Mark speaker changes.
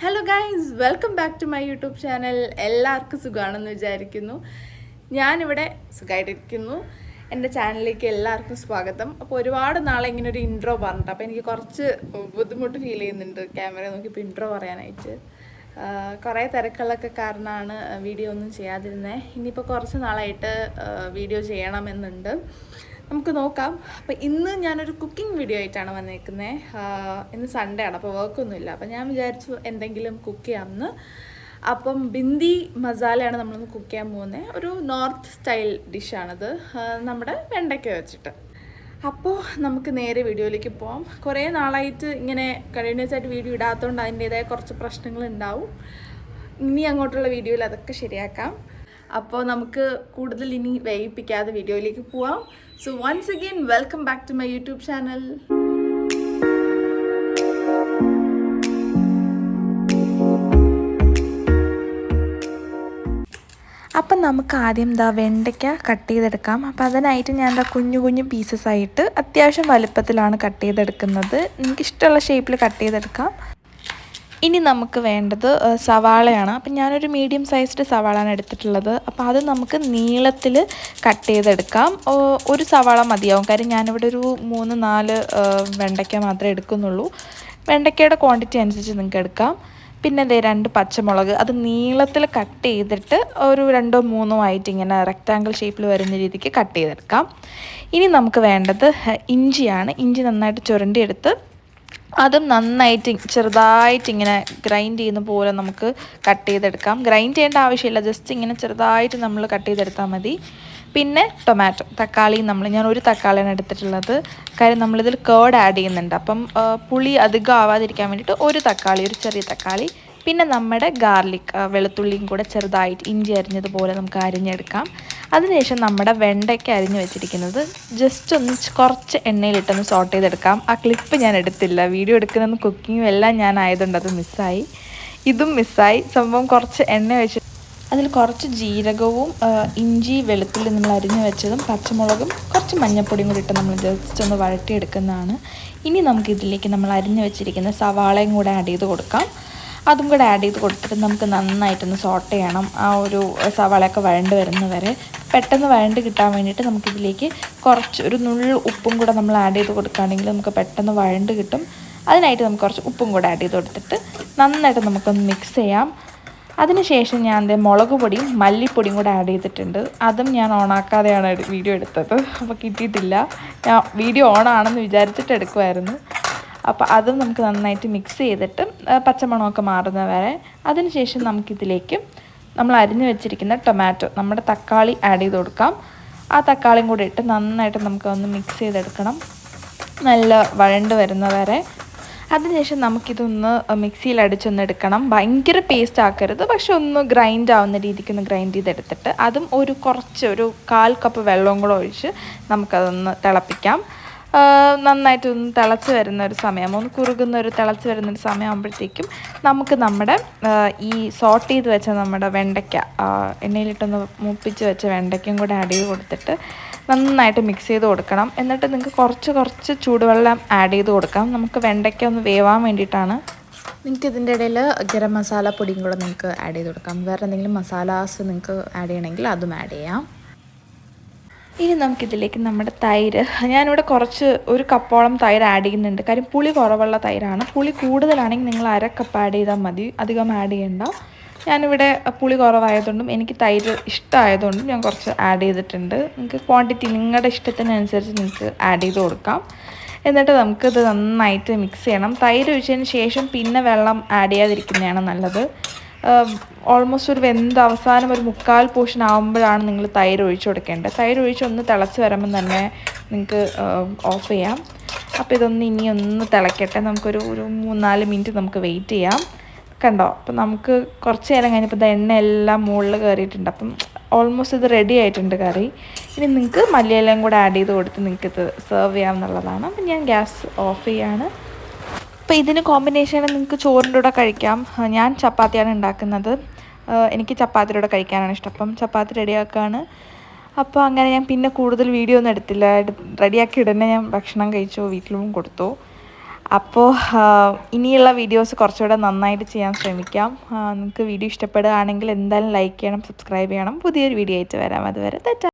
Speaker 1: Hello guys, welcome back to my YouTube channel. എല്ലാവർക്കും സുഖമാണെന്ന് വിചാരിക്കുന്നു. ഞാനിവിടെ സുഖമായിട്ടിരിക്കുന്നു. എൻ്റെ ചാനലിലേക്ക് എല്ലാവർക്കും സ്വാഗതം. അപ്പോൾ ഒരുപാട് നാളെ ഇങ്ങനെ ഒരു ഇൻട്രോ പറഞ്ഞിട്ട് അപ്പോൾ എനിക്ക് കുറച്ച് ബുദ്ധിമുട്ട് ഫീൽ ചെയ്യുന്നുണ്ട് ക്യാമറ നോക്കിയപ്പോൾ ഇൻട്രോ പറയാനായിട്ട്. കുറേ തിരക്കുകളൊക്കെ കാരണമാണ് വീഡിയോ ഒന്നും ചെയ്യാതിരുന്നത്. ഇനിയിപ്പോൾ കുറച്ച് നാളായിട്ട് വീഡിയോ ചെയ്യണമെന്നുണ്ട്. നമുക്ക് നോക്കാം. അപ്പോൾ ഇന്ന് ഞാനൊരു കുക്കിംഗ് വീഡിയോ ആയിട്ടാണ് വന്നേക്കുന്നത്. ഇന്ന് സൺഡേ ആണ്, അപ്പോൾ വർക്കൊന്നുമില്ല. അപ്പോൾ ഞാൻ വിചാരിച്ചു എന്തെങ്കിലും കുക്ക് ചെയ്യാമെന്ന്. അപ്പം ബിന്ദി മസാലയാണ് നമ്മളിന്ന് കുക്ക് ചെയ്യാൻ പോകുന്നത്. ഒരു നോർത്ത് സ്റ്റൈൽ ഡിഷാണത്, നമ്മുടെ വെണ്ടയ്ക്ക വെച്ചിട്ട്. അപ്പോൾ നമുക്ക് നേരെ വീഡിയോയിലേക്ക് പോകാം. കുറേ നാളായിട്ട് ഇങ്ങനെ കണ്ടിന്യൂസ് ആയിട്ട് വീഡിയോ ഇടാത്തതുകൊണ്ട് അതിൻ്റേതായ കുറച്ച് പ്രശ്നങ്ങളുണ്ടാവും. ഇനി അങ്ങോട്ടുള്ള വീഡിയോയിൽ അതൊക്കെ ശരിയാക്കാം. അപ്പോൾ നമുക്ക് കൂടുതൽ ഇനി വൈകിപ്പിക്കാതെ വീഡിയോയിലേക്ക് പോവാം. So once again welcome back to my YouTube channel.
Speaker 2: അപ്പം നമുക്ക് ആദ്യം വെണ്ടയ്ക്ക കട്ട് ചെയ്തെടുക്കാം. അപ്പോൾ അതിനായിട്ട് ഞാൻ കുഞ്ഞു കുഞ്ഞു പീസസ് ആയിട്ട് അത്യാവശ്യം വലുപ്പത്തിലാണ് കട്ട് ചെയ്തെടുക്കുന്നത്. എനിക്കിഷ്ടമുള്ള ഷേപ്പിൽ കട്ട് ചെയ്തെടുക്കാം. ഇനി നമുക്ക് വേണ്ടത് സവാളയാണ്. അപ്പം ഞാനൊരു മീഡിയം സൈസ്ഡ് സവാളയാണ് എടുത്തിട്ടുള്ളത്. അപ്പോൾ അത് നമുക്ക് നീളത്തിൽ കട്ട് ചെയ്തെടുക്കാം. ഒരു സവാള മതിയാവും, കാര്യം ഞാനിവിടെ ഒരു 3-4 വെണ്ടയ്ക്ക മാത്രമേ എടുക്കുന്നുള്ളൂ. വെണ്ടയ്ക്കയുടെ ക്വാണ്ടിറ്റി അനുസരിച്ച് നിങ്ങൾക്ക് എടുക്കാം. പിന്നെ 2 പച്ചമുളക്, അത് നീളത്തിൽ കട്ട് ചെയ്തിട്ട് ഒരു 2-3 ആയിട്ട് ഇങ്ങനെ റെക്റ്റാങ്കിൾ ഷേപ്പിൽ വരുന്ന രീതിക്ക് കട്ട് ചെയ്തെടുക്കാം. ഇനി നമുക്ക് വേണ്ടത് ഇഞ്ചിയാണ്. ഇഞ്ചി നന്നായിട്ട് ചുരണ്ടിയെടുത്ത് അതും നന്നായിട്ട് ചെറുതായിട്ട് ഇങ്ങനെ ഗ്രൈൻഡ് ചെയ്യുന്ന പോലെ നമുക്ക് കട്ട് ചെയ്തെടുക്കാം. ഗ്രൈൻഡ് ചെയ്യേണ്ട ആവശ്യമില്ല, ജസ്റ്റ് ഇങ്ങനെ ചെറുതായിട്ട് നമ്മൾ കട്ട് ചെയ്തെടുത്താൽ മതി. പിന്നെ ടൊമാറ്റോ, തക്കാളി ഞാൻ ഒരു തക്കാളിയാണ് എടുത്തിട്ടുള്ളത്, കാര്യം നമ്മളിതിൽ കേർഡ് ആഡ് ചെയ്യുന്നുണ്ട്. അപ്പം പുളി അധികം ആവാതിരിക്കാൻ വേണ്ടിയിട്ട് ഒരു ചെറിയ തക്കാളി. പിന്നെ നമ്മുടെ ഗാർലിക്, വെളുത്തുള്ളിയും കൂടെ ചെറുതായിട്ട് ഇഞ്ചി അരിഞ്ഞതുപോലെ നമുക്ക് അരിഞ്ഞെടുക്കാം. അതിനുശേഷം നമ്മുടെ വെണ്ടയ്ക്ക അരിഞ്ഞ് വെച്ചിരിക്കുന്നത് ജസ്റ്റ് ഒന്ന് കുറച്ച് എണ്ണയിലിട്ടൊന്ന് സോട്ട് ചെയ്തെടുക്കാം. ആ ക്ലിപ്പ് ഞാൻ എടുത്തില്ല, വീഡിയോ എടുക്കുന്നതും കുക്കിങ്ങും എല്ലാം ഞാൻ ആയതുകൊണ്ട് അത് മിസ്സായി. ഇതും മിസ്സായി. സംഭവം കുറച്ച് എണ്ണ വെച്ച് അതിൽ കുറച്ച് ജീരകവും ഇഞ്ചി വെളുത്തുള്ളി നമ്മൾ അരിഞ്ഞ് വെച്ചതും പച്ചമുളകും കുറച്ച് മഞ്ഞൾപ്പൊടിയും കൂടി ഇട്ട് നമ്മൾ ജസ്റ്റ് ഒന്ന് വഴറ്റിയെടുക്കുന്നതാണ്. ഇനി നമുക്കിതിലേക്ക് നമ്മൾ അരിഞ്ഞ് വെച്ചിരിക്കുന്ന സവാളയും കൂടെ ആഡ് ചെയ്ത് കൊടുക്കാം. അതും കൂടെ ആഡ് ചെയ്ത് കൊടുത്തിട്ട് നമുക്ക് നന്നായിട്ടൊന്ന് സോട്ട് ചെയ്യണം. ആ ഒരു സവാളയൊക്കെ വഴണ്ട് വരുന്ന വരെ പെട്ടെന്ന് വഴണ്ട് കിട്ടാൻ വേണ്ടിയിട്ട് നമുക്കിതിലേക്ക് കുറച്ച് ഒരു നുള്ളു ഉപ്പും കൂടെ നമ്മൾ ആഡ് ചെയ്ത് കൊടുക്കുകയാണെങ്കിൽ നമുക്ക് പെട്ടെന്ന് വഴണ്ട് കിട്ടും. അതിനായിട്ട് നമുക്ക് കുറച്ച് ഉപ്പും കൂടെ ആഡ് ചെയ്ത് കൊടുത്തിട്ട് നന്നായിട്ട് നമുക്കൊന്ന് മിക്സ് ചെയ്യാം. അതിനുശേഷം ഞാൻ മുളക് പൊടിയും മല്ലിപ്പൊടിയും കൂടെ ആഡ് ചെയ്തിട്ടുണ്ട്. അതും ഞാൻ ഓണാക്കാതെയാണ് വീഡിയോ എടുത്തത്, അപ്പോൾ കിട്ടിയിട്ടില്ല. ഞാൻ വീഡിയോ ഓണാണെന്ന് വിചാരിച്ചിട്ട് എടുക്കുമായിരുന്നു. അപ്പോൾ അതും നമുക്ക് നന്നായിട്ട് മിക്സ് ചെയ്തിട്ട് പച്ചമണമൊക്കെ മാറുന്ന വരെ. അതിനുശേഷം നമുക്കിതിലേക്ക് നമ്മൾ അരിഞ്ഞു വെച്ചിരിക്കുന്ന ടൊമാറ്റോ, നമ്മുടെ തക്കാളി ആഡ് ചെയ്ത് കൊടുക്കാം. ആ തക്കാളിയും കൂടി ഇട്ട് നന്നായിട്ട് നമുക്കൊന്ന് മിക്സ് ചെയ്തെടുക്കണം, നല്ല വഴണ്ട് വരുന്ന വരെ. അതിനുശേഷം നമുക്കിതൊന്ന് മിക്സിയിൽ അടിച്ചൊന്ന് എടുക്കണം. ഭയങ്കര പേസ്റ്റ് ആക്കരുത്, പക്ഷെ ഒന്ന് ഗ്രൈൻഡ് ആവുന്ന രീതിക്കൊന്ന് ഗ്രൈൻഡ് ചെയ്തെടുത്തിട്ട് അതും ഒരു 1/4 കപ്പ് വെള്ളവും കൂടെ ഒഴിച്ച് നമുക്കതൊന്ന് തിളപ്പിക്കാം. നന്നായിട്ടൊന്ന് തിളച്ച് വരുന്നൊരു സമയം, ഒന്ന് കുറുകുന്നൊരു തിളച്ച് വരുന്നൊരു സമയമാകുമ്പോഴത്തേക്കും നമുക്ക് നമ്മുടെ ഈ സോട്ട് ചെയ്ത് വെച്ച നമ്മുടെ വെണ്ടയ്ക്ക, എണ്ണയിലിട്ടൊന്ന് മൂപ്പിച്ച് വെച്ച വെണ്ടയ്ക്കയും കൂടെ ആഡ് ചെയ്ത് കൊടുത്തിട്ട് നന്നായിട്ട് മിക്സ് ചെയ്ത് കൊടുക്കണം. എന്നിട്ട് നിങ്ങൾക്ക് കുറച്ച് ചൂടുവെള്ളം ആഡ് ചെയ്ത് കൊടുക്കാം. നമുക്ക് വെണ്ടയ്ക്ക ഒന്ന് വേവാൻ വേണ്ടിയിട്ടാണ്. നിങ്ങൾക്ക് ഇതിൻ്റെ ഇടയിൽ ഗരം മസാല പൊടിയും കൂടെ നിങ്ങൾക്ക് ആഡ് ചെയ്ത് കൊടുക്കാം. വേറെ എന്തെങ്കിലും മസാലാസ് നിങ്ങൾക്ക് ആഡ് ചെയ്യണമെങ്കിൽ അതും ആഡ് ചെയ്യാം. ഇനി നമുക്കിതിലേക്ക് നമ്മുടെ തൈര്, ഞാനിവിടെ ഒരു കപ്പോളം തൈര് ആഡ് ചെയ്യുന്നുണ്ട്. കാര്യം പുളി കുറവുള്ള തൈരാണ്. പുളി കൂടുതലാണെങ്കിൽ നിങ്ങൾ 1/2 കപ്പ് ആഡ് ചെയ്താൽ മതി, അധികം ആഡ് ചെയ്യണ്ട. ഞാനിവിടെ പുളി കുറവായതുകൊണ്ടും എനിക്ക് തൈര് ഇഷ്ടമായതുകൊണ്ടും ഞാൻ കുറച്ച് ആഡ് ചെയ്തിട്ടുണ്ട്. നിങ്ങൾക്ക് ക്വാണ്ടിറ്റി നിങ്ങളുടെ ഇഷ്ടത്തിനനുസരിച്ച് നിങ്ങൾക്ക് ആഡ് ചെയ്ത് കൊടുക്കാം. എന്നിട്ട് നമുക്കിത് നന്നായിട്ട് മിക്സ് ചെയ്യണം. തൈര് ഒഴിച്ചതിന് ശേഷം പിന്നെ വെള്ളം ആഡ് ചെയ്യാതിരിക്കുന്നതാണ് നല്ലത്. ഓൾമോസ്റ്റ് ഒരു വെന്ത് അവസാനം ഒരു 1/4 പോർഷൻ ആകുമ്പോഴാണ് നിങ്ങൾ തൈര് ഒഴിച്ച് കൊടുക്കേണ്ടത്. തൈര് ഒഴിച്ച് ഒന്ന് തിളച്ച് വരുമ്പം തന്നെ നിങ്ങൾക്ക് ഓഫ് ചെയ്യാം. അപ്പോൾ ഇതൊന്ന് ഇനി ഒന്ന് തിളയ്ക്കട്ടെ. നമുക്കൊരു 3-4 മിനിറ്റ് നമുക്ക് വെയിറ്റ് ചെയ്യാം. കണ്ടോ, അപ്പോൾ നമുക്ക് കുറച്ച് നേരം കഴിഞ്ഞപ്പോൾ എണ്ണ എല്ലാം മുകളിൽ കയറിയിട്ടുണ്ട്. അപ്പം ഓൾമോസ്റ്റ് ഇത് റെഡി ആയിട്ടുണ്ട് കറി. ഇനി നിങ്ങൾക്ക് മല്ലിയിലയും കൂടെ ആഡ് ചെയ്ത് കൊടുത്ത് നിങ്ങൾക്കിത് സെർവ് ചെയ്യാമെന്നുള്ളതാണ്. അപ്പം ഞാൻ ഗ്യാസ് ഓഫ് ചെയ്യാണ്. അപ്പോൾ ഇതിന് കോമ്പിനേഷൻ നിങ്ങൾക്ക് ചോറിൻ്റെ കൂടെ കഴിക്കാം. ഞാൻ ചപ്പാത്തിയാണ് ഉണ്ടാക്കുന്നത്, എനിക്ക് ചപ്പാത്തിയുടെ കൂടെ കഴിക്കാനാണ് ഇഷ്ടം. അപ്പം ചപ്പാത്തി റെഡിയാക്കുകയാണ്. അപ്പോൾ അങ്ങനെ ഞാൻ പിന്നെ കൂടുതൽ വീഡിയോ ഒന്നും എടുത്തില്ല, റെഡിയാക്കി ഉടനെ ഞാൻ ഭക്ഷണം കഴിച്ചു, വീട്ടിലും കൊടുത്തു. അപ്പോൾ ഇനിയുള്ള വീഡിയോസ് കുറച്ചുകൂടെ നന്നായിട്ട് ചെയ്യാൻ ശ്രമിക്കാം. നിങ്ങൾക്ക് വീഡിയോ ഇഷ്ടപ്പെടുകയാണെങ്കിൽ എന്തായാലും ലൈക്ക് ചെയ്യണം, സബ്സ്ക്രൈബ് ചെയ്യണം. പുതിയൊരു വീഡിയോ ആയിട്ട് വരാം. അതുവരെ